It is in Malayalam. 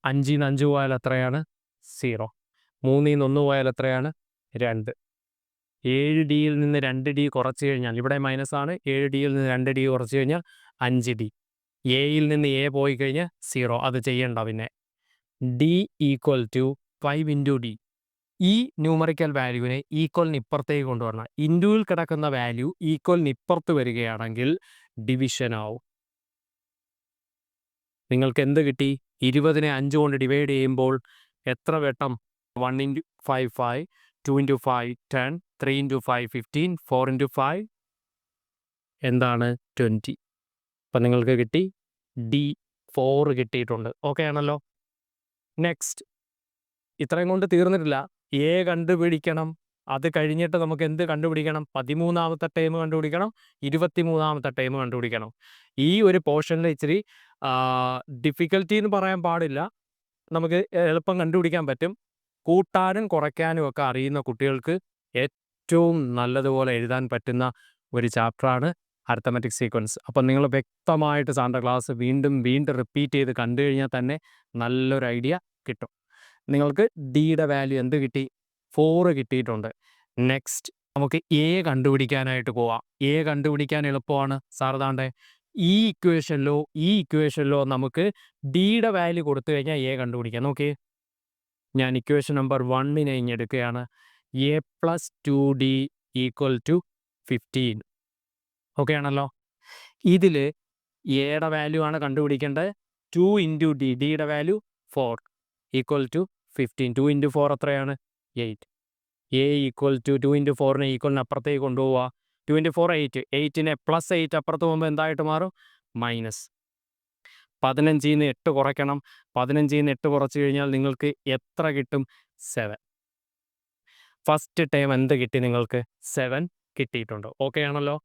5 ന്ന് 5 പോയാൽ എത്രയാണ്? 0. 3 ന്ന് 1 പോയാൽ എത്രയാണ്? 2. 7D യിൽ നിന്ന് 2D കുറച്ച് കഴിഞ്ഞാൽ ഇവിടെ മൈനസാണ്. 7D യിൽ നിന്ന് 2D കുറച്ച് കഴിഞ്ഞാൽ 5D. എയിൽ നിന്ന് എ പോയി കഴിഞ്ഞാൽ 0. അത് ചെയ്യണ്ട പിന്നെ. D = 5 × D. ഈ ന്യൂമറിക്കൽ വാല്യൂവിനെ ഈക്വലിന് ഇപ്പുറത്തേക്ക് കൊണ്ടുവരണം. ഇൻറ്റുവിൽ കിടക്കുന്ന വാല്യൂ ഈക്വലിന് ഇപ്പുറത്ത് വരികയാണെങ്കിൽ ഡിവിഷൻ ആവും. നിങ്ങൾക്ക് എന്ത് കിട്ടി? 20നെ 5 കൊണ്ട് ഡിവൈഡ് ചെയ്യുമ്പോൾ എത്ര വട്ടം? 1 × 5 5, 2 × 5 10, 3 × 5 15, 4 × 5 എന്താണ്? 20. അപ്പം നിങ്ങൾക്ക് കിട്ടി D4 കിട്ടിയിട്ടുണ്ട്. ഓക്കെ ആണല്ലോ. നെക്സ്റ്റ്, ഇത്രയും കൊണ്ട് തീർന്നിട്ടില്ല. എ കണ്ടുപിടിക്കണം. അത് കഴിഞ്ഞിട്ട് നമുക്ക് എന്ത് കണ്ടുപിടിക്കണം? 13ാമത്തെ ടേം കണ്ടുപിടിക്കണം, 23ാമത്തെ ടേം കണ്ടുപിടിക്കണം. ഈ ഒരു പോർഷനിൽ ഇച്ചിരി ഡിഫിക്കൽറ്റി എന്ന് പറയാൻ പാടില്ല, നമുക്ക് എളുപ്പം കണ്ടുപിടിക്കാൻ പറ്റും. കൂട്ടാനും കുറയ്ക്കാനും ഒക്കെ അറിയുന്ന കുട്ടികൾക്ക് ഏറ്റവും നല്ലതുപോലെ എഴുതാൻ പറ്റുന്ന ഒരു ചാപ്റ്ററാണ് അരിത്തമെറ്റിക് സീക്വൻസ്. അപ്പം നിങ്ങൾ വ്യക്തമായിട്ട് സാറിൻ്റെ ക്ലാസ് വീണ്ടും റിപ്പീറ്റ് ചെയ്ത് കണ്ടു കഴിഞ്ഞാൽ തന്നെ നല്ലൊരു ഐഡിയ കിട്ടും. നിങ്ങൾക്ക് ഡിയുടെ വാല്യൂ എന്ത് കിട്ടി? 4 കിട്ടിയിട്ടുണ്ട്. നെക്സ്റ്റ്, നമുക്ക് എ കണ്ടുപിടിക്കാനായിട്ട് പോവാം. എ കണ്ടുപിടിക്കാൻ എളുപ്പമാണ്. സാർ താണ്ടേ ഈ ഇക്വേഷനിലോ നമുക്ക് ഡിയുടെ വാല്യൂ കൊടുത്തു കഴിഞ്ഞാൽ എ കണ്ടുപിടിക്കാം. നോക്കി, ഞാൻ ഇക്വേഷൻ നമ്പർ 1നെ എടുക്കുകയാണ്. a + 2d = 15. ഓക്കെ ആണല്ലോ. ഇതിൽ എയുടെ വാല്യൂ ആണ് കണ്ടുപിടിക്കേണ്ടത്. 2 × d, ഡിയുടെ വാല്യൂ 4 = 15. 2 × 4 എത്രയാണ്? 8. a = 2 × 4നെ ഈക്വലിന് അപ്പുറത്തേക്ക് കൊണ്ടുപോവുക. 2 × 4 8. 8നെ +8 അപ്പുറത്ത് പോകുമ്പോൾ എന്തായിട്ട് മാറും? മൈനസ്. 15ൽ നിന്ന് 8 കുറയ്ക്കണം. 15ൽ നിന്ന് 8 കുറച്ച് കഴിഞ്ഞാൽ നിങ്ങൾക്ക് എത്ര കിട്ടും? 7. ഫസ്റ്റ് ടൈം എന്ത് കിട്ടി നിങ്ങൾക്ക്? 7 കിട്ടിയിട്ടുണ്ട്. ഓക്കെ ആണല്ലോ.